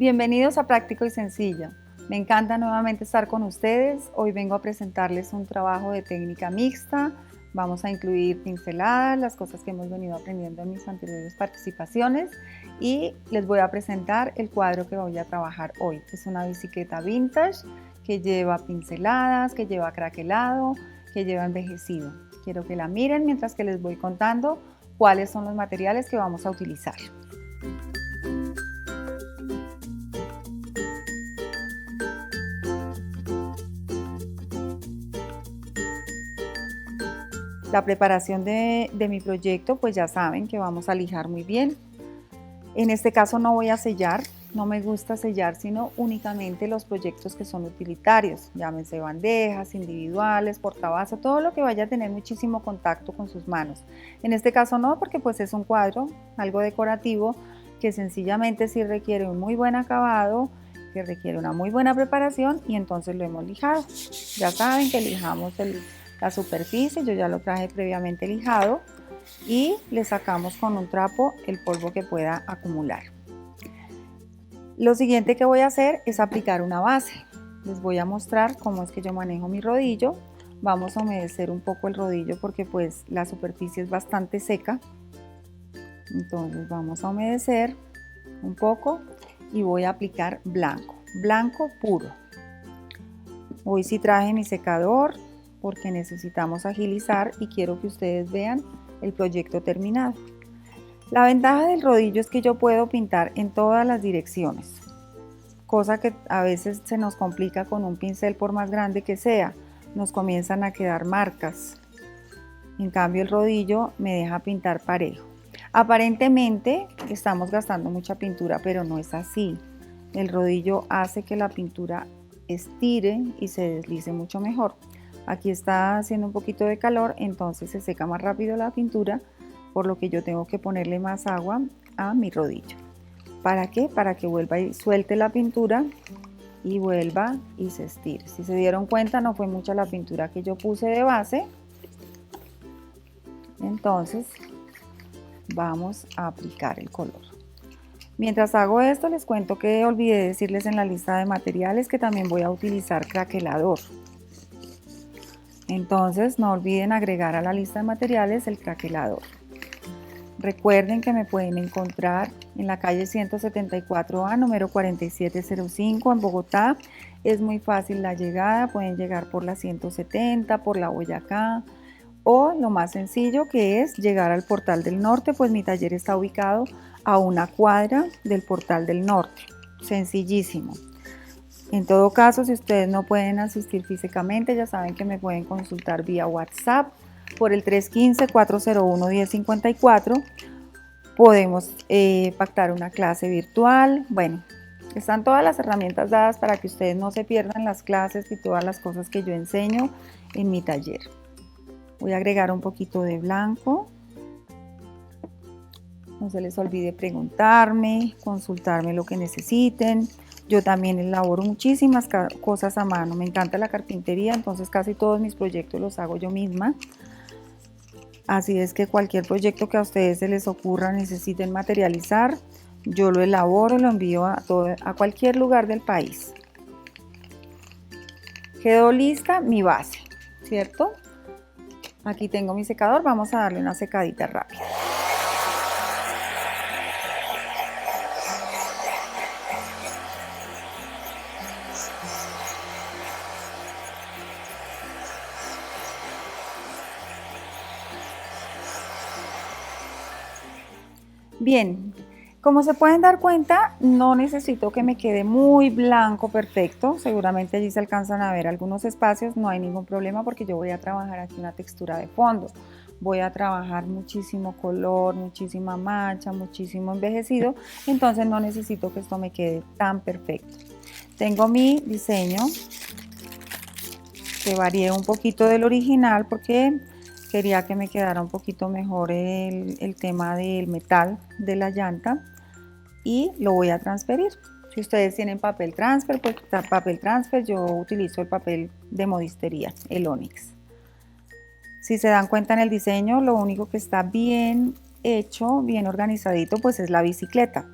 Bienvenidos a Práctico y Sencillo. Me encanta nuevamente estar con ustedes. Hoy vengo a presentarles un trabajo de técnica mixta. Vamos a incluir pinceladas, las cosas que hemos venido aprendiendo en mis anteriores participaciones, y les voy a presentar el cuadro que voy a trabajar hoy. Es una bicicleta vintage que lleva pinceladas, que lleva craquelado, que lleva envejecido. Quiero que la miren mientras que les voy contando cuáles son los materiales que vamos a utilizar. La preparación de mi proyecto, pues ya saben que vamos a lijar muy bien. En este caso no voy a sellar, no me gusta sellar, sino únicamente los proyectos que son utilitarios, llámense bandejas, individuales, portavasos, todo lo que vaya a tener muchísimo contacto con sus manos. En este caso no, porque pues es un cuadro, algo decorativo, que sencillamente sí requiere un muy buen acabado, que requiere una muy buena preparación, y entonces lo hemos lijado. Ya saben que lijamos la superficie, yo ya lo traje previamente lijado, y le sacamos con un trapo el polvo que pueda acumular. Lo siguiente que voy a hacer es aplicar una base. Les voy a mostrar cómo es que yo manejo mi rodillo. Vamos a humedecer un poco el rodillo porque pues la superficie es bastante seca. Entonces vamos a humedecer un poco y voy a aplicar blanco, blanco puro. Hoy sí traje mi secador porque necesitamos agilizar y quiero que ustedes vean el proyecto terminado. La ventaja del rodillo es que yo puedo pintar en todas las direcciones, cosa que a veces se nos complica con un pincel, por más grande que sea, nos comienzan a quedar marcas. En cambio el rodillo me deja pintar parejo. Aparentemente estamos gastando mucha pintura, pero no es así. El rodillo hace que la pintura estire y se deslice mucho mejor. Aquí está haciendo un poquito de calor, entonces se seca más rápido la pintura, por lo que yo tengo que ponerle más agua a mi rodillo. ¿Para qué? Para que vuelva y suelte la pintura y vuelva y se estire. Si se dieron cuenta, no fue mucha la pintura que yo puse de base. Entonces vamos a aplicar el color. Mientras hago esto, les cuento que olvidé decirles en la lista de materiales que también voy a utilizar craquelador. Entonces no olviden agregar a la lista de materiales el craquelador. Recuerden que me pueden encontrar en la calle 174A, número 4705 en Bogotá. Es muy fácil la llegada, pueden llegar por la 170, por la Boyacá, o lo más sencillo, que es llegar al Portal del Norte, pues mi taller está ubicado a una cuadra del Portal del Norte. Sencillísimo. En todo caso, si ustedes no pueden asistir físicamente, ya saben que me pueden consultar vía WhatsApp por el 315-401-1054. Podemos pactar una clase virtual. Bueno, están todas las herramientas dadas para que ustedes no se pierdan las clases y todas las cosas que yo enseño en mi taller. Voy a agregar un poquito de blanco. No se les olvide preguntarme, consultarme lo que necesiten. Yo también elaboro muchísimas cosas a mano. Me encanta la carpintería, entonces casi todos mis proyectos los hago yo misma. Así es que cualquier proyecto que a ustedes se les ocurra, necesiten materializar, yo lo elaboro, lo envío a cualquier lugar del país. Quedó lista mi base, ¿cierto? Aquí tengo mi secador, vamos a darle una secadita rápida. Bien, como se pueden dar cuenta, no necesito que me quede muy blanco perfecto. Seguramente allí se alcanzan a ver algunos espacios, no hay ningún problema porque yo voy a trabajar aquí una textura de fondo. Voy a trabajar muchísimo color, muchísima mancha, muchísimo envejecido, entonces no necesito que esto me quede tan perfecto. Tengo mi diseño, que varié un poquito del original porque quería que me quedara un poquito mejor el tema del metal de la llanta, y lo voy a transferir. Si ustedes tienen papel transfer, pues papel transfer, yo utilizo el papel de modistería, el Onyx. Si se dan cuenta en el diseño, lo único que está bien hecho, bien organizadito, pues es la bicicleta.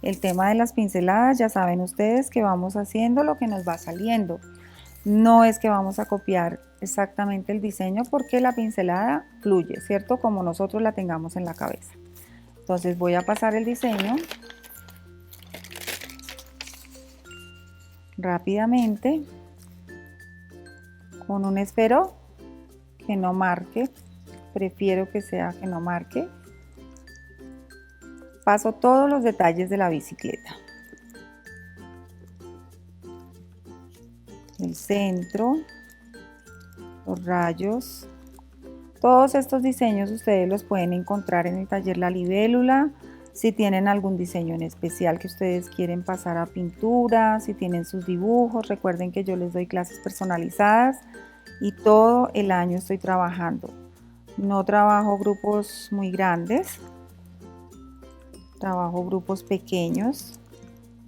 El tema de las pinceladas, ya saben ustedes que vamos haciendo lo que nos va saliendo. No es que vamos a copiar exactamente el diseño porque la pincelada fluye, ¿cierto? Como nosotros la tengamos en la cabeza. Entonces voy a pasar el diseño rápidamente con un esfero que no marque, prefiero que sea que no marque. Paso todos los detalles de la bicicleta. El centro, los rayos. Todos estos diseños ustedes los pueden encontrar en el taller La Libélula. Si tienen algún diseño en especial que ustedes quieren pasar a pintura, si tienen sus dibujos, recuerden que yo les doy clases personalizadas y todo el año estoy trabajando. No trabajo grupos muy grandes, trabajo grupos pequeños,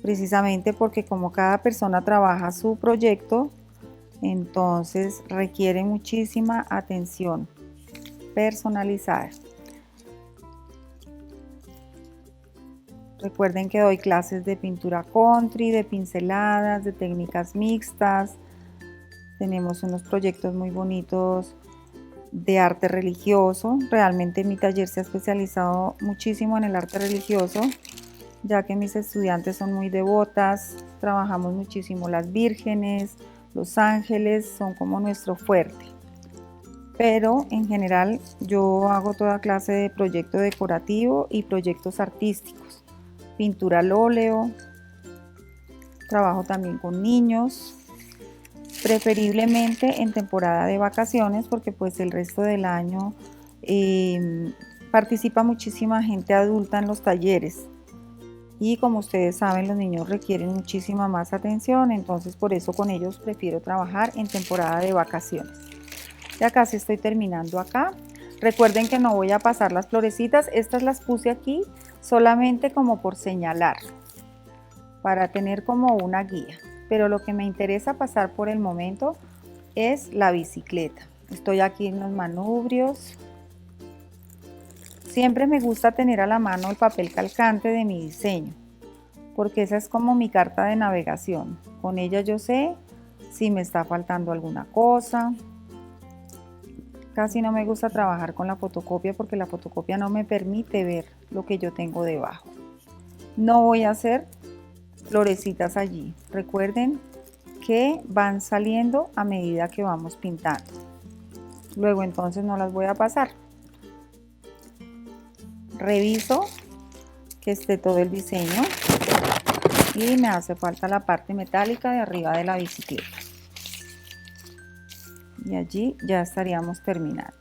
precisamente porque como cada persona trabaja su proyecto, entonces requiere muchísima atención personalizada. Recuerden que doy clases de pintura country, de pinceladas, de técnicas mixtas. Tenemos unos proyectos muy bonitos de arte religioso. Realmente mi taller se ha especializado muchísimo en el arte religioso, ya que mis estudiantes son muy devotas. Trabajamos muchísimo las vírgenes, los ángeles, son como nuestro fuerte. Pero en general yo hago toda clase de proyecto decorativo y proyectos artísticos. Pintura al óleo, trabajo también con niños, preferiblemente en temporada de vacaciones porque pues el resto del año participa muchísima gente adulta en los talleres y como ustedes saben los niños requieren muchísima más atención, entonces por eso con ellos prefiero trabajar en temporada de vacaciones. Ya casi estoy terminando acá. Recuerden que no voy a pasar las florecitas, estas las puse aquí solamente como por señalar, para tener como una guía. Pero lo que me interesa pasar por el momento es la bicicleta. Estoy aquí en los manubrios. Siempre me gusta tener a la mano el papel calcante de mi diseño, porque esa es como mi carta de navegación. Con ella yo sé si me está faltando alguna cosa. Casi no me gusta trabajar con la fotocopia porque la fotocopia no me permite ver lo que yo tengo debajo. No voy a hacer florecitas allí. Recuerden que van saliendo a medida que vamos pintando. Luego entonces no las voy a pasar. Reviso que esté todo el diseño y me hace falta la parte metálica de arriba de la bicicleta. Y allí ya estaríamos terminando.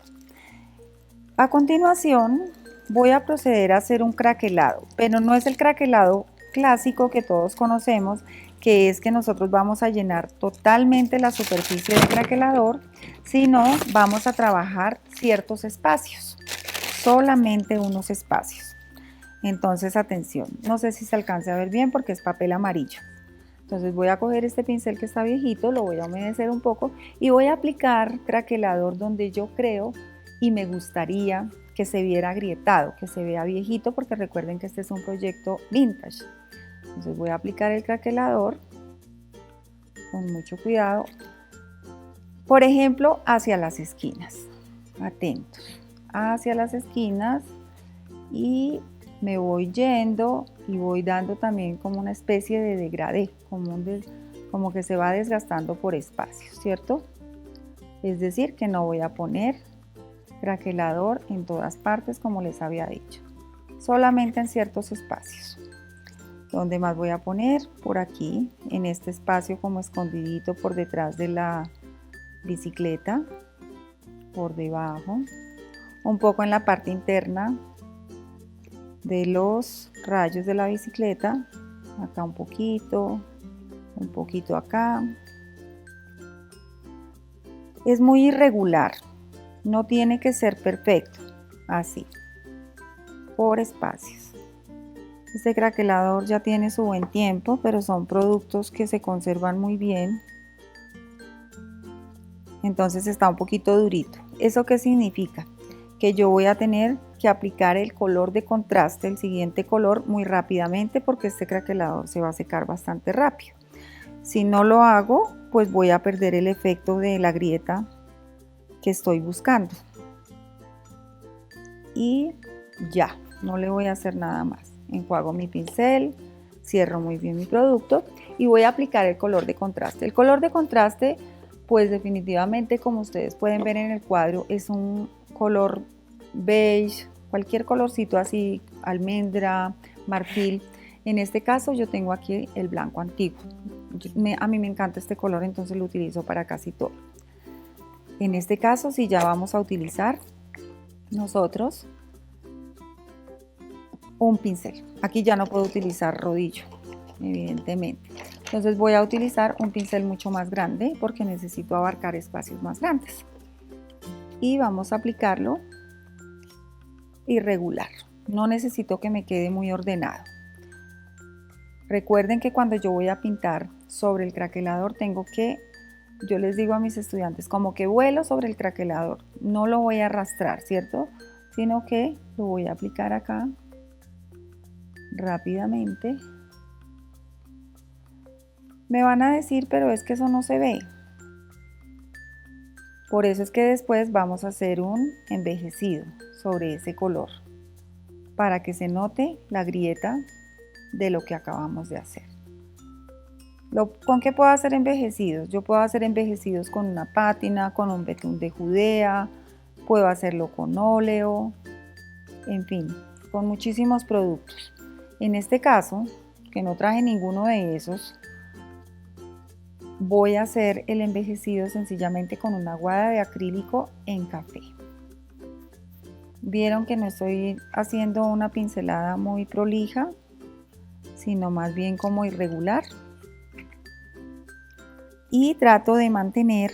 A continuación voy a proceder a hacer un craquelado, pero no es el craquelado clásico que todos conocemos, que es que nosotros vamos a llenar totalmente la superficie del craquelador, sino vamos a trabajar ciertos espacios, solamente unos espacios. Entonces atención, no sé si se alcance a ver bien porque es papel amarillo. Entonces voy a coger este pincel que está viejito, lo voy a humedecer un poco y voy a aplicar craquelador donde yo creo y me gustaría que se viera agrietado, que se vea viejito, porque recuerden que este es un proyecto vintage. Entonces voy a aplicar el craquelador con mucho cuidado, por ejemplo, hacia las esquinas. Atentos, hacia las esquinas y me voy yendo y voy dando también como una especie de degradé, como que se va desgastando por espacios, ¿cierto? Es decir, que no voy a poner craquelador en todas partes como les había dicho, solamente en ciertos espacios. ¿Dónde más voy a poner? Por aquí, en este espacio como escondidito por detrás de la bicicleta, por debajo, un poco en la parte interna de los rayos de la bicicleta, acá un poquito acá. Es muy irregular, no tiene que ser perfecto, así, por espacios. Este craquelador ya tiene su buen tiempo, pero son productos que se conservan muy bien. Entonces está un poquito durito. ¿Eso qué significa? que yo voy a tener que aplicar el color de contraste, el siguiente color, muy rápidamente porque este craquelador se va a secar bastante rápido. Si no lo hago, pues voy a perder el efecto de la grieta que estoy buscando. Y ya, no le voy a hacer nada más. Enjuago mi pincel, cierro muy bien mi producto y voy a aplicar el color de contraste. El color de contraste, pues definitivamente, como ustedes pueden ver en el cuadro, es un color beige, cualquier colorcito así, almendra, marfil. En este caso yo tengo aquí el blanco antiguo. A mí me encanta este color, entonces lo utilizo para casi todo. En este caso, si ya vamos a utilizar nosotros un pincel. Aquí ya no puedo utilizar rodillo, evidentemente. Entonces voy a utilizar un pincel mucho más grande porque necesito abarcar espacios más grandes. Y vamos a aplicarlo irregular. No necesito que me quede muy ordenado. Recuerden que cuando yo voy a pintar sobre el craquelador tengo que, yo les digo a mis estudiantes, como que vuelo sobre el craquelador. No lo voy a arrastrar, ¿cierto? Sino que lo voy a aplicar acá rápidamente. Me van a decir, pero es que eso no se ve. Por eso es que después vamos a hacer un envejecido sobre ese color, para que se note la grieta de lo que acabamos de hacer. ¿Con qué puedo hacer envejecidos? Yo puedo hacer envejecidos con una pátina, con un betún de Judea, puedo hacerlo con óleo, en fin, con muchísimos productos. En este caso, que no traje ninguno de esos, voy a hacer el envejecido sencillamente con una aguada de acrílico en café. Vieron que no estoy haciendo una pincelada muy prolija, sino más bien como irregular. Y trato de mantener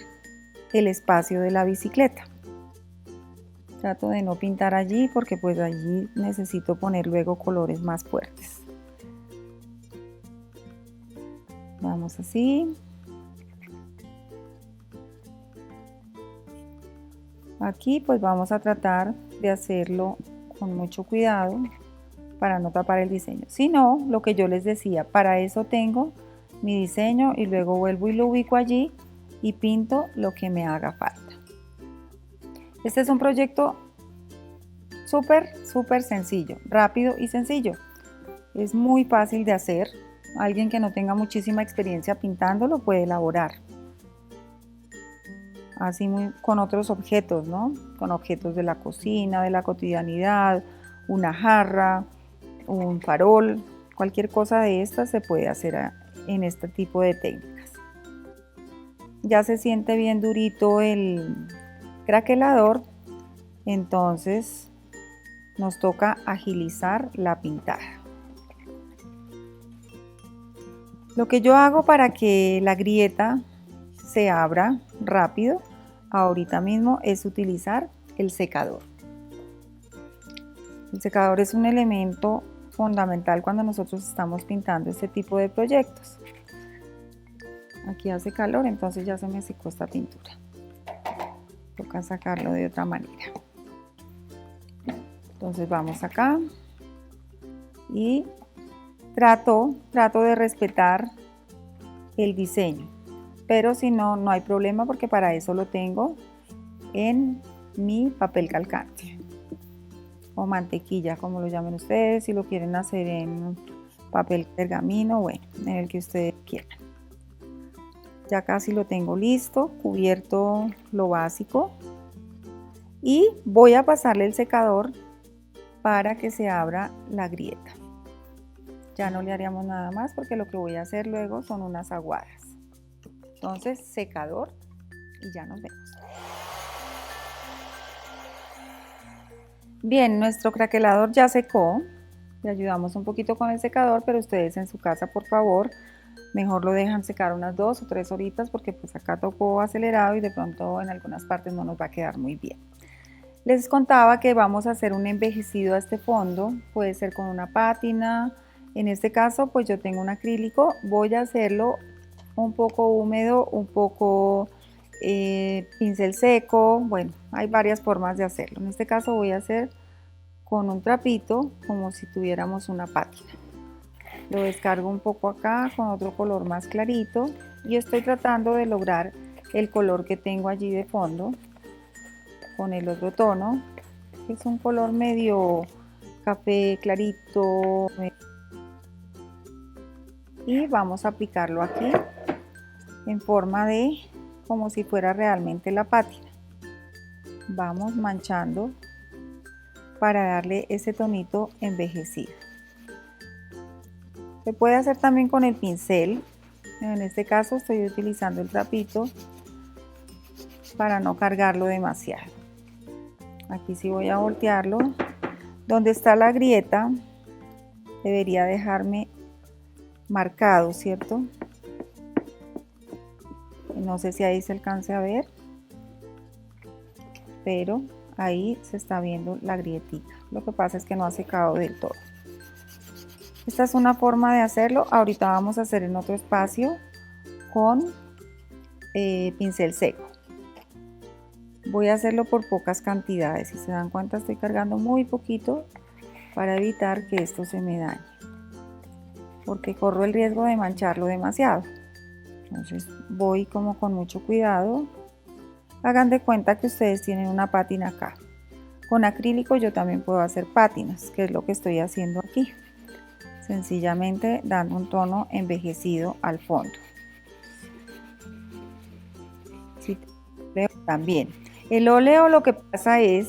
el espacio de la bicicleta. Trato de no pintar allí porque pues allí necesito poner luego colores más fuertes. Vamos así. Aquí pues vamos a tratar de hacerlo con mucho cuidado para no tapar el diseño. Si no, lo que yo les decía, para eso tengo mi diseño y luego vuelvo y lo ubico allí y pinto lo que me haga falta. Este es un proyecto súper sencillo, rápido y sencillo. Es muy fácil de hacer. Alguien que no tenga muchísima experiencia pintando lo puede elaborar. Así con otros objetos, ¿no? Con objetos de la cocina, de la cotidianidad, una jarra, un farol, cualquier cosa de estas se puede hacer en este tipo de técnicas. Ya se siente bien durito el craquelador, entonces nos toca agilizar la pintada. Lo que yo hago para que la grieta se abra rápido ahorita mismo es utilizar el secador. El secador es un elemento fundamental cuando nosotros estamos pintando este tipo de proyectos. Aquí hace calor, entonces ya se me secó esta pintura. Toca sacarlo de otra manera. Entonces vamos acá y trato de respetar el diseño, pero si no, no hay problema porque para eso lo tengo en mi papel calcante o mantequilla, como lo llamen ustedes, si lo quieren hacer en papel pergamino, bueno, en el que ustedes quieran. Ya casi lo tengo listo, cubierto lo básico y voy a pasarle el secador para que se abra la grieta. Ya no le haríamos nada más porque lo que voy a hacer luego son unas aguadas. Entonces, secador y ya nos vemos. Bien, nuestro craquelador ya secó. Le ayudamos un poquito con el secador, pero ustedes en su casa, por favor, mejor lo dejan secar unas 2 o 3 horitas porque pues acá tocó acelerado y de pronto en algunas partes no nos va a quedar muy bien. Les contaba que vamos a hacer un envejecido a este fondo, puede ser con una pátina. En este caso pues yo tengo un acrílico, voy a hacerlo un poco húmedo, un poco pincel seco, bueno, hay varias formas de hacerlo. En este caso voy a hacer con un trapito como si tuviéramos una pátina. Lo descargo un poco acá con otro color más clarito y estoy tratando de lograr el color que tengo allí de fondo con el otro tono, que es un color medio café clarito, y vamos a aplicarlo aquí en forma de como si fuera realmente la pátina. Vamos manchando para darle ese tonito envejecido. Se puede hacer también con el pincel. En este caso estoy utilizando el trapito para no cargarlo demasiado. Aquí sí voy a voltearlo. Donde está la grieta debería dejarme marcado, ¿cierto? No sé si ahí se alcance a ver, pero ahí se está viendo la grietita. Lo que pasa es que no ha secado del todo. Esta es una forma de hacerlo. Ahorita vamos a hacer en otro espacio con pincel seco. Voy a hacerlo por pocas cantidades. Si se dan cuenta, estoy cargando muy poquito para evitar que esto se me dañe, porque corro el riesgo de mancharlo demasiado. Entonces voy como con mucho cuidado. Hagan de cuenta que ustedes tienen una pátina acá. Con acrílico yo también puedo hacer pátinas, que es lo que estoy haciendo aquí. Sencillamente dando un tono envejecido al fondo. Sí, también. El óleo, lo que pasa es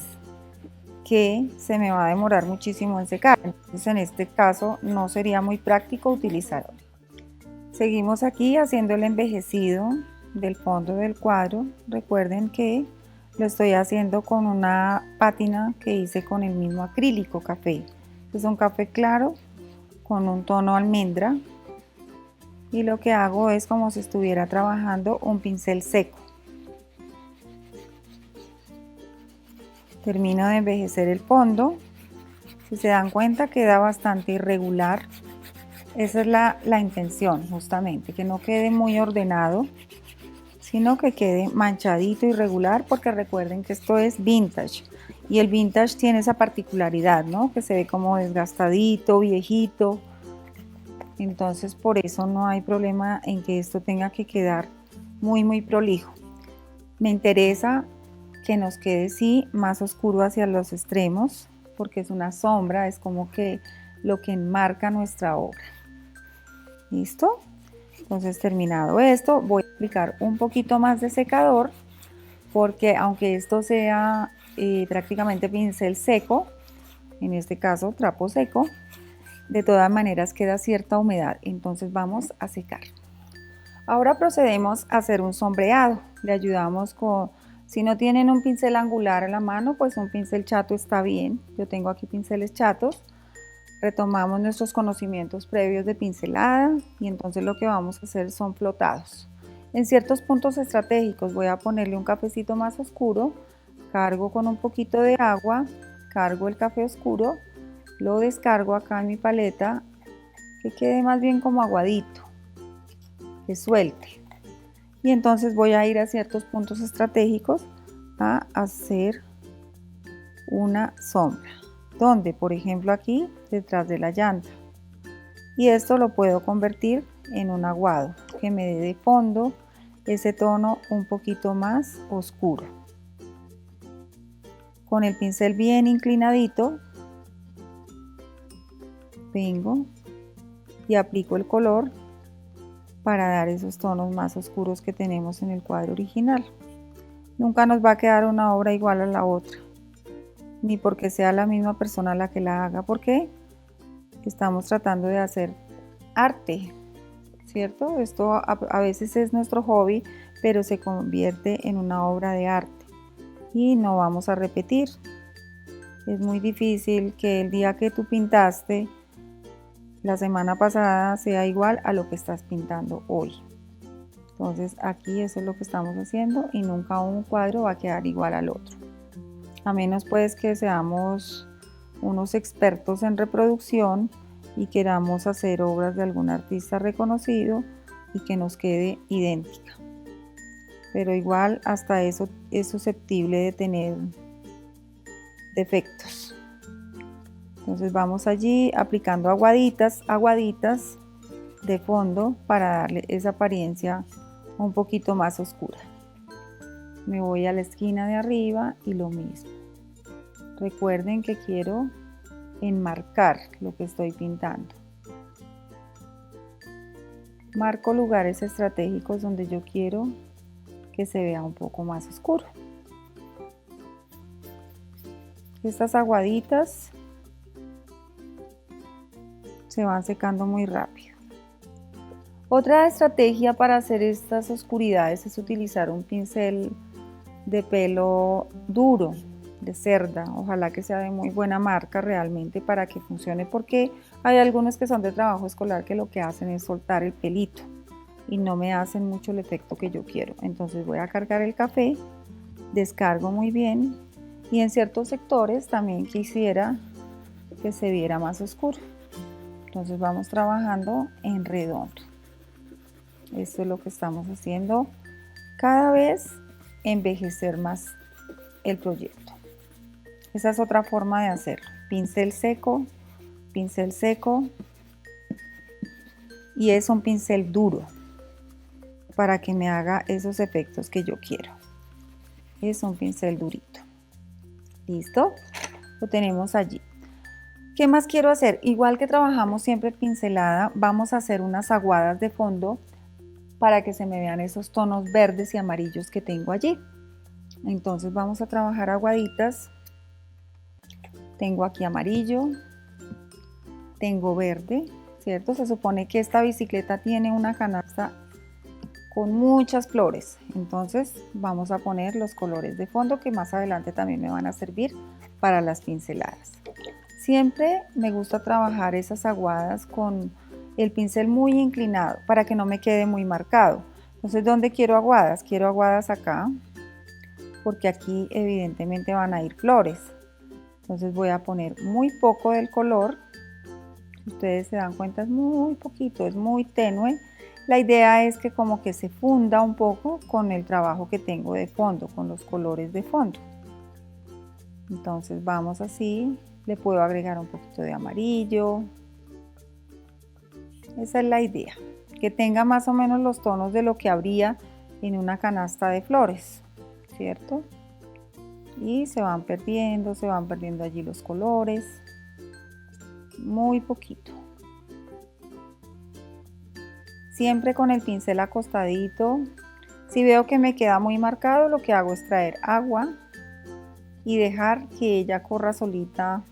que se me va a demorar muchísimo en secar. Entonces en este caso no sería muy práctico utilizar óleo. Seguimos aquí haciendo el envejecido del fondo del cuadro. Recuerden que lo estoy haciendo con una pátina que hice con el mismo acrílico café. Es un café claro con un tono almendra. Y lo que hago es como si estuviera trabajando un pincel seco. Termino de envejecer el fondo. Si se dan cuenta, queda bastante irregular. Esa es la intención, justamente, que no quede muy ordenado, sino que quede manchadito, irregular, porque recuerden que esto es vintage. Y el vintage tiene esa particularidad, ¿no? Que se ve como desgastadito, viejito. Entonces, por eso no hay problema en que esto tenga que quedar muy prolijo. Me interesa que nos quede sí más oscuro hacia los extremos, porque es una sombra, es como que lo que enmarca nuestra obra. ¿Listo? Entonces, terminado esto, voy a aplicar un poquito más de secador, porque aunque esto sea prácticamente pincel seco, en este caso trapo seco, de todas maneras queda cierta humedad, entonces vamos a secar. Ahora procedemos a hacer un sombreado. Le ayudamos con, si no tienen un pincel angular a la mano, pues un pincel chato está bien. Yo tengo aquí pinceles chatos. Retomamos nuestros conocimientos previos de pincelada y entonces lo que vamos a hacer son flotados. En ciertos puntos estratégicos voy a ponerle un cafecito más oscuro, cargo con un poquito de agua, cargo el café oscuro, lo descargo acá en mi paleta, que quede más bien como aguadito, que suelte. Y entonces voy a ir a ciertos puntos estratégicos a hacer una sombra, donde por ejemplo aquí detrás de la llanta, y esto lo puedo convertir en un aguado que me dé de fondo ese tono un poquito más oscuro. Con el pincel bien inclinadito vengo y aplico el color para dar esos tonos más oscuros que tenemos en el cuadro original. Nunca nos va a quedar una obra igual a la otra, ni porque sea la misma persona la que la haga, porque estamos tratando de hacer arte, ¿cierto? Esto a veces es nuestro hobby, pero se convierte en una obra de arte y no vamos a repetir. Es muy difícil que el día que tú pintaste la semana pasada sea igual a lo que estás pintando hoy. Entonces aquí eso es lo que estamos haciendo y nunca un cuadro va a quedar igual al otro. A menos pues que seamos unos expertos en reproducción y queramos hacer obras de algún artista reconocido y que nos quede idéntica. pero igual hasta eso es susceptible de tener defectos. Entonces vamos allí aplicando aguaditas de fondo para darle esa apariencia un poquito más oscura. Me voy a la esquina de arriba y lo mismo. Recuerden que quiero enmarcar lo que estoy pintando. Marco lugares estratégicos donde yo quiero que se vea un poco más oscuro. Estas aguaditas se van secando muy rápido. Otra estrategia para hacer estas oscuridades es utilizar un pincel de pelo duro, de cerda, ojalá que sea de muy buena marca realmente para que funcione, porque hay algunos que son de trabajo escolar que lo que hacen es soltar el pelito y no me hacen mucho el efecto que yo quiero. Entonces voy a cargar el café, descargo muy bien y en ciertos sectores también quisiera que se viera más oscuro. Entonces vamos trabajando en redondo. Esto es lo que estamos haciendo, cada vez envejecer más el proyecto. Esa es otra forma de hacerlo. Pincel seco y es un pincel duro para que me haga esos efectos que yo quiero. Es un pincel durito. ¿Listo? Lo tenemos allí. ¿Qué más quiero hacer? Igual que trabajamos siempre pincelada, vamos a hacer unas aguadas de fondo para que se me vean esos tonos verdes y amarillos que tengo allí. Entonces vamos a trabajar aguaditas. Tengo aquí amarillo, tengo verde, ¿cierto? Se supone que esta bicicleta tiene una canasta con muchas flores, entonces vamos a poner los colores de fondo que más adelante también me van a servir para las pinceladas. Siempre me gusta trabajar esas aguadas con el pincel muy inclinado para que no me quede muy marcado. Entonces, ¿dónde quiero aguadas? Quiero aguadas acá, porque aquí evidentemente van a ir flores. Entonces voy a poner muy poco del color. Ustedes se dan cuenta, es muy poquito, es muy tenue. La idea es que como que se funda un poco con el trabajo que tengo de fondo, con los colores de fondo. Entonces vamos así, le puedo agregar un poquito de amarillo. Esa es la idea, que tenga más o menos los tonos de lo que habría en una canasta de flores, ¿cierto? Y se van perdiendo allí los colores, muy poquito. Siempre con el pincel acostadito. Si veo que me queda muy marcado, lo que hago es traer agua y dejar que ella corra solita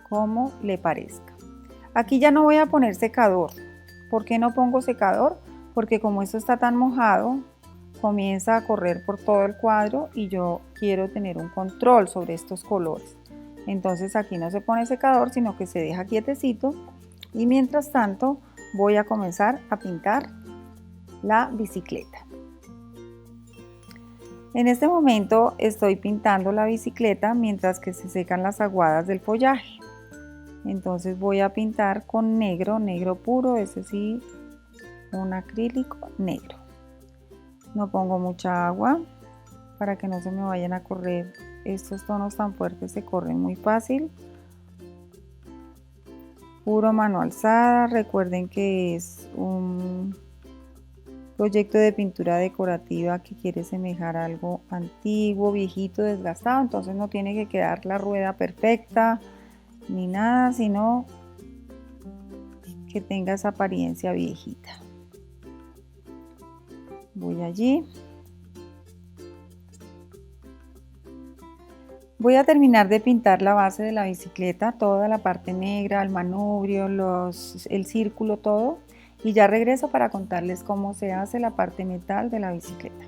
como le parezca. Aquí ya no voy a poner secador. ¿Por qué no pongo secador? Porque como esto está tan mojado, comienza a correr por todo el cuadro y yo quiero tener un control sobre estos colores. Entonces aquí no se pone secador, sino que se deja quietecito y mientras tanto voy a comenzar a pintar la bicicleta. En este momento estoy pintando la bicicleta mientras que se secan las aguadas del follaje. Entonces voy a pintar con negro, negro puro, ese sí, un acrílico negro. No pongo mucha agua para que no se me vayan a correr. Estos tonos tan fuertes se corren muy fácil. Puro mano alzada. Recuerden que es un proyecto de pintura decorativa que quiere semejar algo antiguo, viejito, desgastado. Entonces no tiene que quedar la rueda perfecta ni nada, sino que tenga esa apariencia viejita. Voy allí. Voy a terminar de pintar la base de la bicicleta, toda la parte negra, el manubrio, el círculo, todo. Y ya regreso para contarles cómo se hace la parte metal de la bicicleta.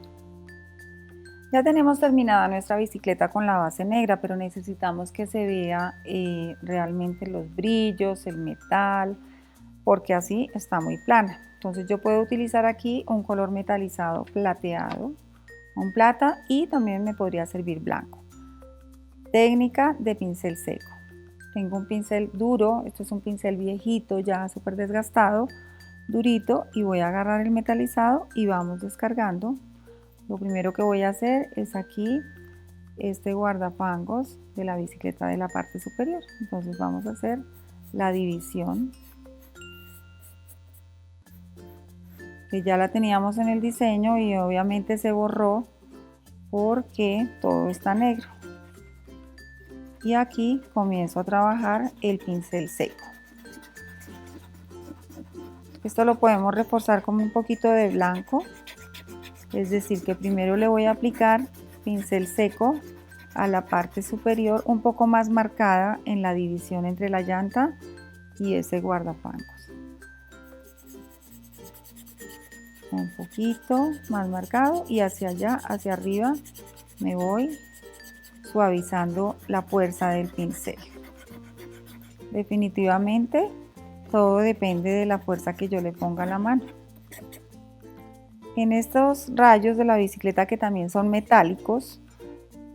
Ya tenemos terminada nuestra bicicleta con la base negra, pero necesitamos que se vea realmente los brillos, el metal, porque así está muy plana. Entonces yo puedo utilizar aquí un color metalizado plateado, un plata, y también me podría servir blanco. Técnica de pincel seco. Tengo un pincel duro, esto es un pincel viejito ya súper desgastado, durito y voy a agarrar el metalizado y vamos descargando. Lo primero que voy a hacer es aquí este guardafangos de la bicicleta de la parte superior. Entonces vamos a hacer la división, que ya la teníamos en el diseño y obviamente se borró porque todo está negro. Y aquí comienzo a trabajar el pincel seco. Esto lo podemos reforzar con un poquito de blanco, es decir que primero le voy a aplicar pincel seco a la parte superior un poco más marcada en la división entre la llanta y ese guardafangos. Un poquito más marcado y hacia allá, hacia arriba, me voy suavizando la fuerza del pincel. Definitivamente todo depende de la fuerza que yo le ponga a la mano. En estos rayos de la bicicleta, que también son metálicos,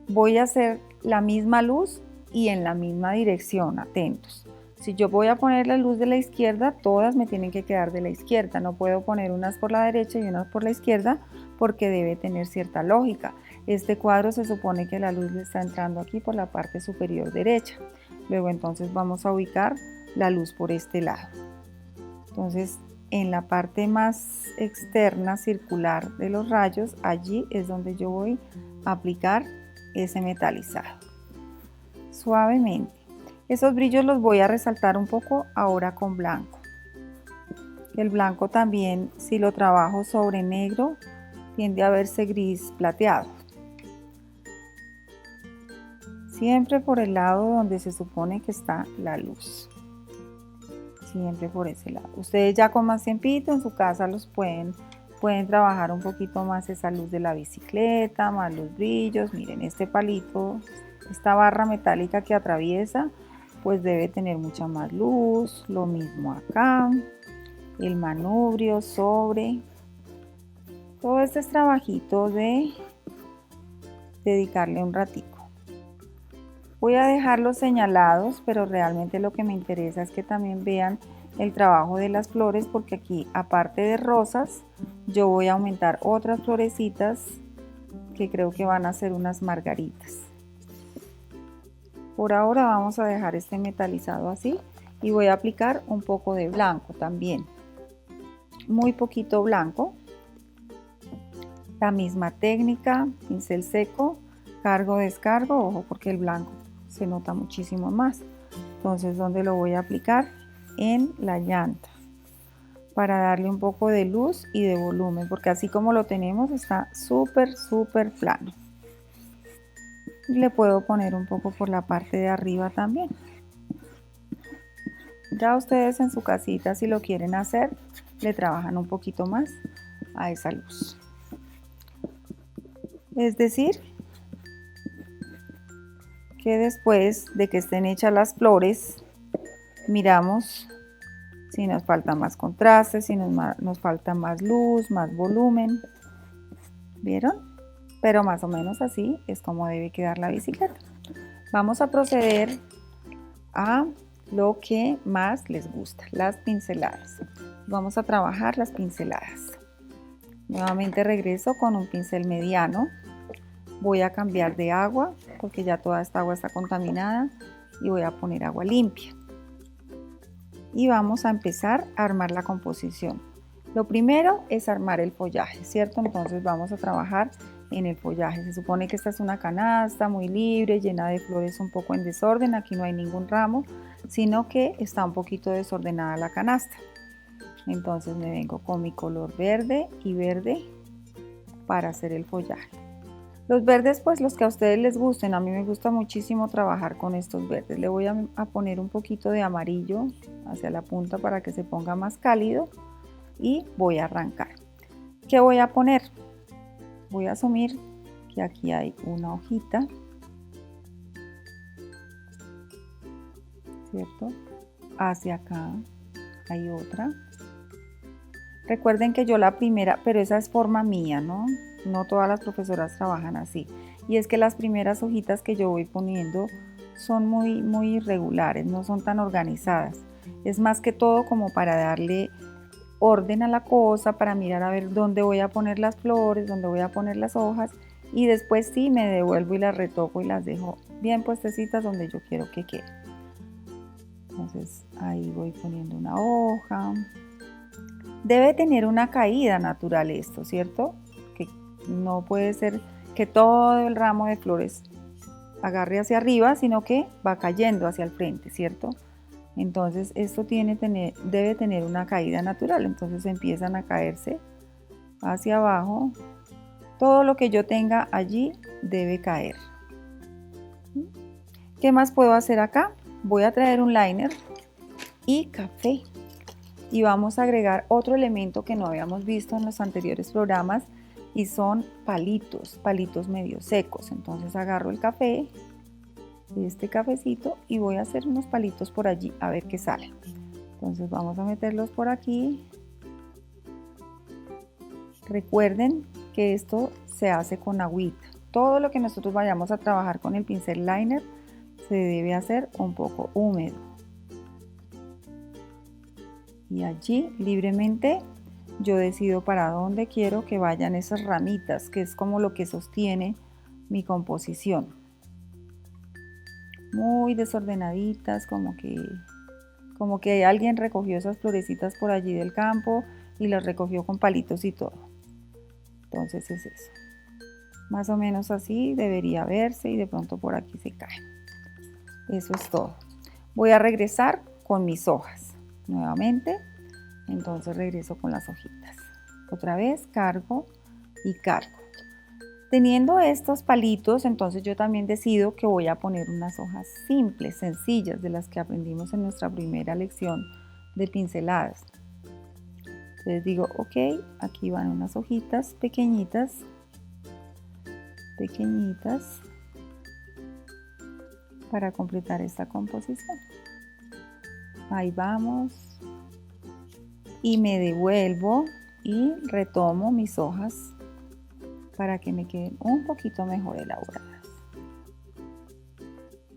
voy a hacer la misma luz y en la misma dirección, atentos. Si yo voy a poner la luz de la izquierda, todas me tienen que quedar de la izquierda. No puedo poner unas por la derecha y unas por la izquierda porque debe tener cierta lógica. Este cuadro se supone que la luz le está entrando aquí por la parte superior derecha. Luego entonces vamos a ubicar la luz por este lado. Entonces en la parte más externa circular de los rayos, allí es donde yo voy a aplicar ese metalizado suavemente. Esos brillos los voy a resaltar un poco ahora con blanco. El blanco también, si lo trabajo sobre negro, tiende a verse gris plateado. Siempre por el lado donde se supone que está la luz. Siempre por ese lado. Ustedes ya con más tiempito en su casa los pueden trabajar un poquito más esa luz de la bicicleta, más los brillos. Miren, este palito, esta barra metálica que atraviesa, pues debe tener mucha más luz. Lo mismo acá, el manubrio sobre. Todo este es trabajito de dedicarle un ratito. Voy a dejarlos señalados, pero realmente lo que me interesa es que también vean el trabajo de las flores, porque aquí, aparte de rosas, yo voy a aumentar otras florecitas que creo que van a ser unas margaritas. Por ahora vamos a dejar este metalizado así y voy a aplicar un poco de blanco también. Muy poquito blanco. La misma técnica, pincel seco, cargo, descargo, ojo porque el blanco se nota muchísimo más. Entonces, ¿dónde lo voy a aplicar? En la llanta, para darle un poco de luz y de volumen, porque así como lo tenemos está súper plano. Le puedo poner un poco por la parte de arriba también. Ya ustedes en su casita, si lo quieren hacer, le trabajan un poquito más a esa luz. Es decir, que después de que estén hechas las flores, miramos si nos falta más contraste, si nos falta más luz, más volumen. ¿Vieron? Pero más o menos así es como debe quedar la bicicleta. Vamos a proceder a lo que más les gusta, las pinceladas. Vamos a trabajar las pinceladas. Nuevamente regreso con un pincel mediano. Voy a cambiar de agua porque ya toda esta agua está contaminada y voy a poner agua limpia. Y vamos a empezar a armar la composición. Lo primero es armar el follaje, ¿cierto? Entonces vamos a trabajar en el follaje. Se supone que esta es una canasta muy libre, llena de flores un poco en desorden. Aquí no hay ningún ramo, sino que está un poquito desordenada la canasta. Entonces me vengo con mi color verde y verde para hacer el follaje. Los verdes, pues los que a ustedes les gusten. A mí me gusta muchísimo trabajar con estos verdes. Le voy a poner un poquito de amarillo hacia la punta para que se ponga más cálido y voy a arrancar. ¿Qué voy a poner? Voy a asumir que aquí hay una hojita, ¿cierto? Hacia acá hay otra. Recuerden que yo la primera, pero esa es forma mía, ¿no? No todas las profesoras trabajan así. Y es que las primeras hojitas que yo voy poniendo son muy irregulares, no son tan organizadas. Es más que todo como para darle orden a la cosa, para mirar a ver dónde voy a poner las flores, dónde voy a poner las hojas, y después sí me devuelvo y las retoco y las dejo bien puestecitas donde yo quiero que quede. Entonces ahí voy poniendo una hoja. Debe tener una caída natural esto, ¿cierto? Que no puede ser que todo el ramo de flores agarre hacia arriba, sino que va cayendo hacia el frente, ¿cierto? Entonces esto debe tener una caída natural, entonces empiezan a caerse hacia abajo. Todo lo que yo tenga allí debe caer. ¿Qué más puedo hacer acá? Voy a traer un liner y café. Y vamos a agregar otro elemento que no habíamos visto en los anteriores programas y son palitos medio secos. Entonces agarro el café, este cafecito, y voy a hacer unos palitos por allí a ver qué sale. Entonces vamos a meterlos por aquí. Recuerden que esto se hace con agüita. Todo lo que nosotros vayamos a trabajar con el pincel liner se debe hacer un poco húmedo. Y allí libremente yo decido para dónde quiero que vayan esas ramitas, que es como lo que sostiene mi composición. Muy desordenaditas, como que alguien recogió esas florecitas por allí del campo y las recogió con palitos y todo. Entonces es eso. Más o menos así debería verse y de pronto por aquí se cae. Eso es todo. Voy a regresar con mis hojas nuevamente. Entonces regreso con las hojitas. Otra vez cargo y cargo. Teniendo estos palitos, entonces yo también decido que voy a poner unas hojas simples, sencillas, de las que aprendimos en nuestra primera lección de pinceladas. Entonces digo, ok, aquí van unas hojitas pequeñitas, para completar esta composición. Ahí vamos. Y me devuelvo y retomo mis hojas para que me queden un poquito mejor elaboradas.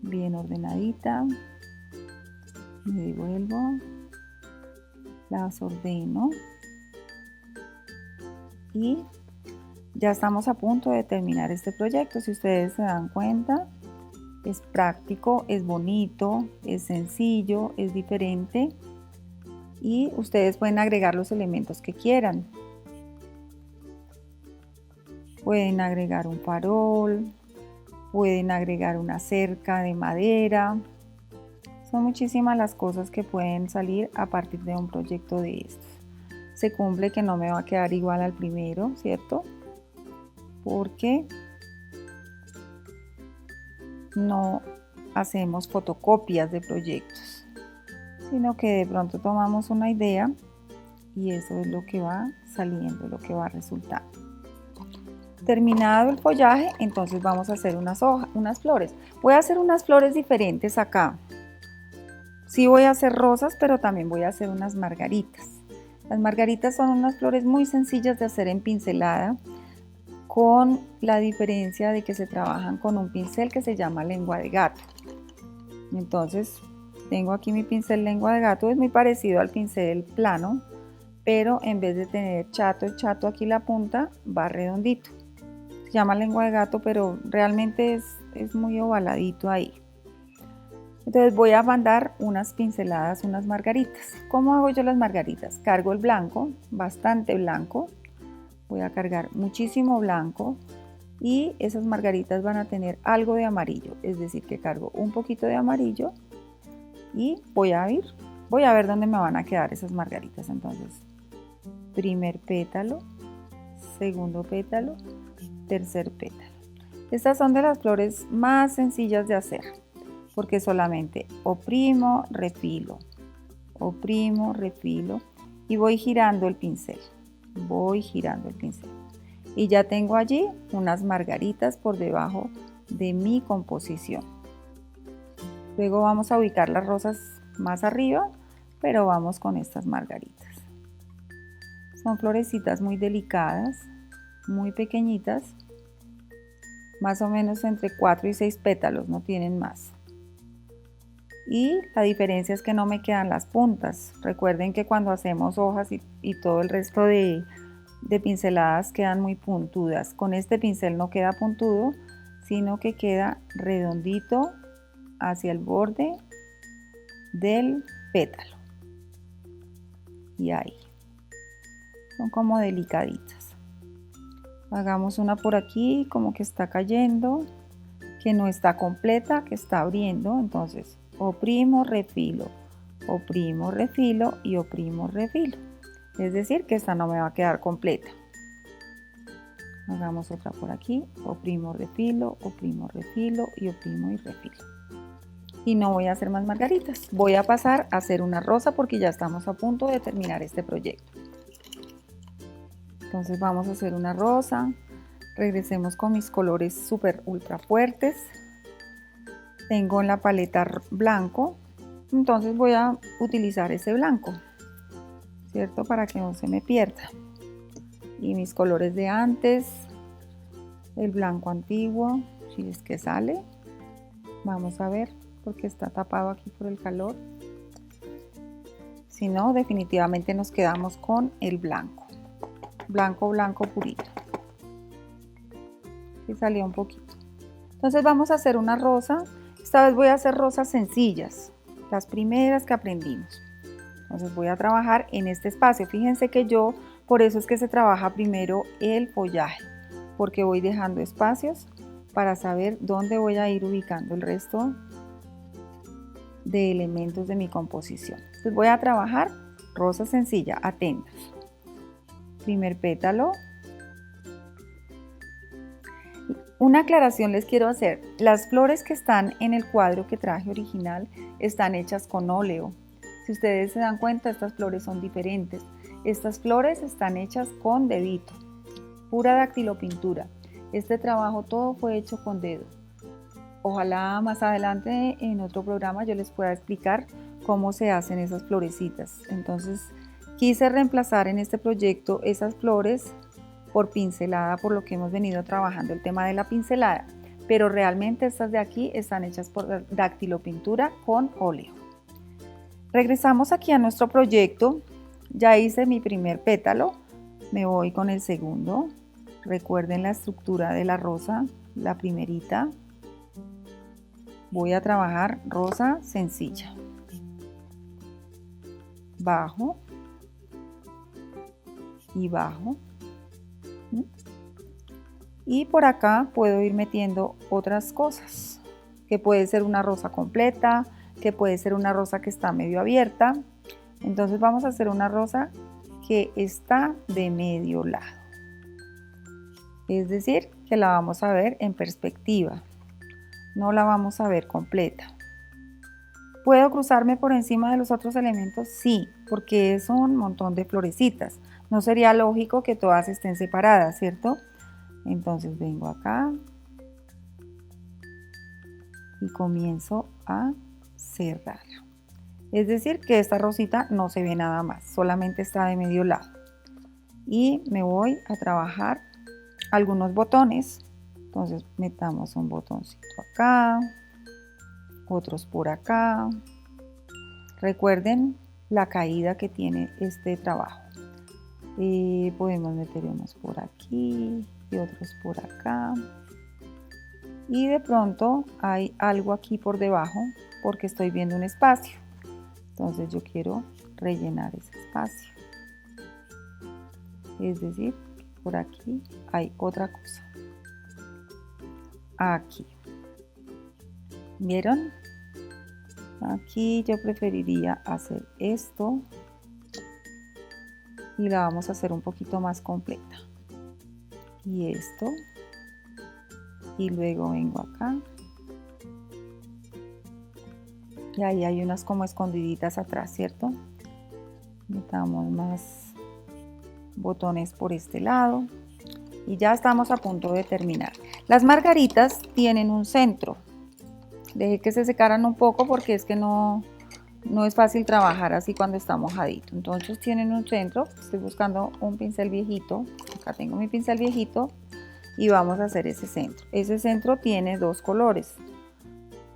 Bien ordenadita. Me devuelvo. Las ordeno. Y ya estamos a punto de terminar este proyecto. Si ustedes se dan cuenta, es práctico, es bonito, es sencillo, es diferente. Y ustedes pueden agregar los elementos que quieran. Pueden agregar un farol, pueden agregar una cerca de madera. Son muchísimas las cosas que pueden salir a partir de un proyecto de estos. Se cumple que no me va a quedar igual al primero, ¿cierto? Porque no hacemos fotocopias de proyectos, sino que de pronto tomamos una idea y eso es lo que va saliendo, lo que va resultando. Terminado el follaje, entonces vamos a hacer unas flores. Voy a hacer unas flores diferentes acá. Sí voy a hacer rosas, pero también voy a hacer unas margaritas. Las margaritas son unas flores muy sencillas de hacer en pincelada, con la diferencia de que se trabajan con un pincel que se llama lengua de gato. Entonces tengo aquí mi pincel lengua de gato, es muy parecido al pincel plano, pero en vez de tener chato aquí la punta, va redondito. Se llama lengua de gato, pero realmente es muy ovaladito ahí. Entonces voy a mandar unas pinceladas, unas margaritas. ¿Cómo hago yo las margaritas? Cargo el blanco, bastante blanco. Voy a cargar muchísimo blanco y esas margaritas van a tener algo de amarillo. Es decir, que cargo un poquito de amarillo y voy a ver dónde me van a quedar esas margaritas. Entonces, primer pétalo, segundo pétalo, tercer pétalo. Estas son de las flores más sencillas de hacer, porque solamente oprimo, refilo y voy girando el pincel. Y ya tengo allí unas margaritas por debajo de mi composición. Luego vamos a ubicar las rosas más arriba, pero vamos con estas margaritas. Son florecitas muy delicadas, muy pequeñitas, más o menos entre 4 y 6 pétalos, no tienen más. y la diferencia es que no me quedan las puntas. Recuerden que cuando hacemos hojas y todo el resto de pinceladas quedan muy puntudas. Con este pincel no queda puntudo, sino que queda redondito hacia el borde del pétalo. Y ahí. Son como delicaditas. Hagamos una por aquí, como que está cayendo, que no está completa, que está abriendo. Entonces, oprimo, refilo, oprimo, refilo y oprimo, refilo. Es decir, que esta no me va a quedar completa. Hagamos otra por aquí, oprimo, refilo y oprimo y refilo. Y no voy a hacer más margaritas, voy a pasar a hacer una rosa porque ya estamos a punto de terminar este proyecto. Entonces vamos a hacer una rosa, regresemos con mis colores súper ultra fuertes. Tengo en la paleta blanco, entonces voy a utilizar ese blanco, ¿cierto? Para que no se me pierda. Y mis colores de antes, el blanco antiguo, si es que sale, vamos a ver porque está tapado aquí por el calor. Si no, definitivamente nos quedamos con el blanco, blanco purito. Y salió un poquito. Entonces vamos a hacer una rosa. Esta vez voy a hacer rosas sencillas, las primeras que aprendimos. Entonces voy a trabajar en este espacio. Fíjense que yo, por eso es que se trabaja primero el follaje, porque voy dejando espacios para saber dónde voy a ir ubicando el resto de elementos de mi composición. Entonces voy a trabajar rosa sencilla, atentos. Primer pétalo. Una aclaración les quiero hacer. Las flores que están en el cuadro que traje original están hechas con óleo. Si ustedes se dan cuenta, estas flores son diferentes. Estas flores están hechas con dedito, pura dactilopintura. Este trabajo todo fue hecho con dedo. Ojalá más adelante en otro programa yo les pueda explicar cómo se hacen esas florecitas. Entonces quise reemplazar en este proyecto esas flores por pincelada, por lo que hemos venido trabajando el tema de la pincelada, pero realmente estas de aquí están hechas por dactilopintura con óleo. Regresamos aquí a nuestro proyecto. Ya hice mi primer pétalo, me voy con el segundo. Recuerden la estructura de la rosa, la primerita. Voy a trabajar rosa sencilla, bajo y bajo. Y por acá puedo ir metiendo otras cosas, que puede ser una rosa completa, que puede ser una rosa que está medio abierta. Entonces vamos a hacer una rosa que está de medio lado. Es decir, que la vamos a ver en perspectiva, no la vamos a ver completa. ¿Puedo cruzarme por encima de los otros elementos? Sí, porque es un montón de florecitas. No sería lógico que todas estén separadas, ¿cierto? Entonces vengo acá y comienzo a cerrar. Es decir, que esta rosita no se ve nada más, solamente está de medio lado. Y me voy a trabajar algunos botones. Entonces metamos un botoncito acá, otros por acá. Recuerden la caída que tiene este trabajo. Podemos meter unos por aquí y otros por acá. Y de pronto hay algo aquí por debajo porque estoy viendo un espacio. Entonces yo quiero rellenar ese espacio. Es decir, por aquí hay otra cosa. Aquí. ¿Vieron? Aquí yo preferiría hacer esto. Y la vamos a hacer un poquito más completa. Y esto. Y luego vengo acá. Y ahí hay unas como escondiditas atrás, ¿cierto? Metamos más botones por este lado. Y ya estamos a punto de terminar. Las margaritas tienen un centro. Dejé que se secaran un poco porque es que no es fácil trabajar así cuando está mojadito. Entonces tienen un centro. Estoy buscando un pincel viejito. Acá tengo mi pincel viejito. Y vamos a hacer ese centro. Ese centro tiene dos colores.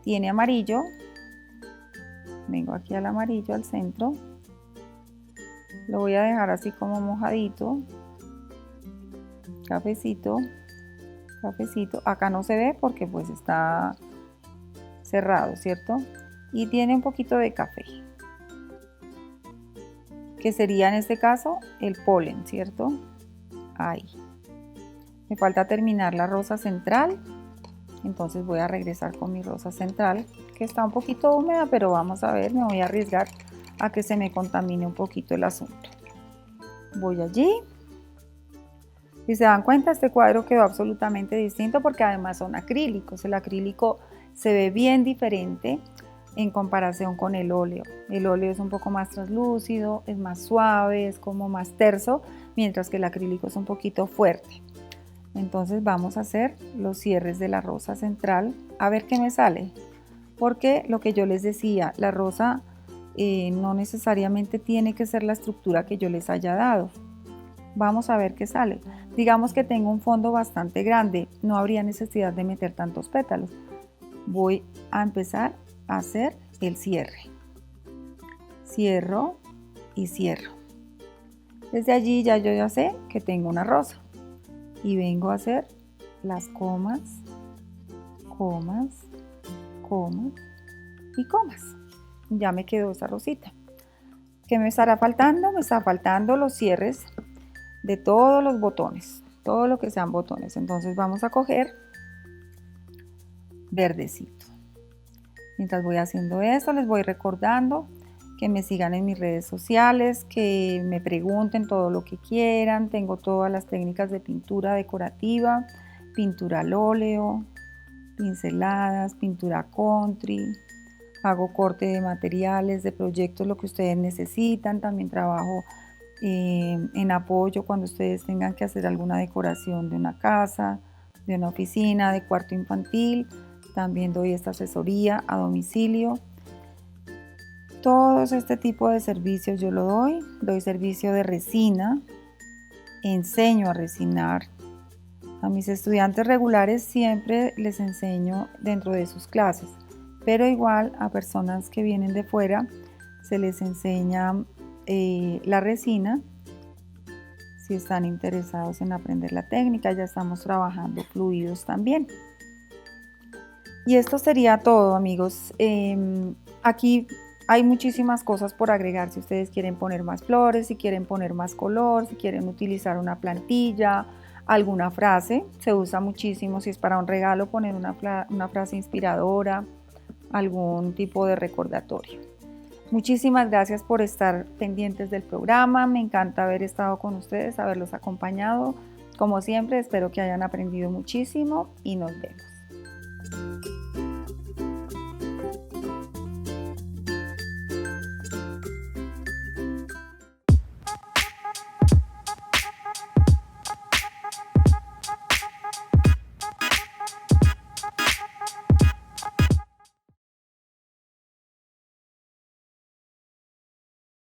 Tiene amarillo vengo aquí al amarillo, al centro, lo voy a dejar así como mojadito, cafecito, cafecito, acá no se ve porque pues está cerrado, ¿cierto? Y tiene un poquito de café, que sería en este caso el polen, ¿cierto? Ahí. Me falta terminar la rosa central, entonces voy a regresar con mi rosa central, que está un poquito húmeda, pero vamos a ver, me voy a arriesgar a que se me contamine un poquito el asunto. Voy allí. Si se dan cuenta, este cuadro quedó absolutamente distinto porque además son acrílicos. El acrílico se ve bien diferente en comparación con el óleo. El óleo es un poco más translúcido, es más suave, es como más terso, mientras que el acrílico es un poquito fuerte. Entonces vamos a hacer los cierres de la rosa central, a ver qué me sale. Porque lo que yo les decía, la rosa no necesariamente tiene que ser la estructura que yo les haya dado. Vamos a ver qué sale. Digamos que tengo un fondo bastante grande, no habría necesidad de meter tantos pétalos. Voy a empezar a hacer el cierre. Cierro y cierro. Desde allí ya yo ya sé que tengo una rosa. Y vengo a hacer las comas, comas, comas y comas. Ya me quedó esa rosita. ¿Qué me estará faltando? Me está faltando los cierres de todos los botones, todo lo que sean botones. Entonces vamos a coger verdecito. Mientras voy haciendo esto, les voy recordando que me sigan en mis redes sociales, que me pregunten todo lo que quieran. Tengo todas las técnicas de pintura decorativa, pintura al óleo, pinceladas, pintura country. Hago corte de materiales, de proyectos, lo que ustedes necesitan. También trabajo en apoyo cuando ustedes tengan que hacer alguna decoración de una casa, de una oficina, de cuarto infantil. También doy esta asesoría a domicilio. Todo este tipo de servicios yo lo doy servicio de resina, enseño a resinar. A mis estudiantes regulares siempre les enseño dentro de sus clases, pero igual a personas que vienen de fuera se les enseña la resina. Si están interesados en aprender la técnica, ya estamos trabajando fluidos también. Y esto sería todo, amigos. Aquí hay muchísimas cosas por agregar. Si ustedes quieren poner más flores, si quieren poner más color, si quieren utilizar una plantilla, alguna frase, se usa muchísimo. Si es para un regalo, poner una frase inspiradora, algún tipo de recordatorio. Muchísimas gracias por estar pendientes del programa. Me encanta haber estado con ustedes, haberlos acompañado. Como siempre, espero que hayan aprendido muchísimo y nos vemos.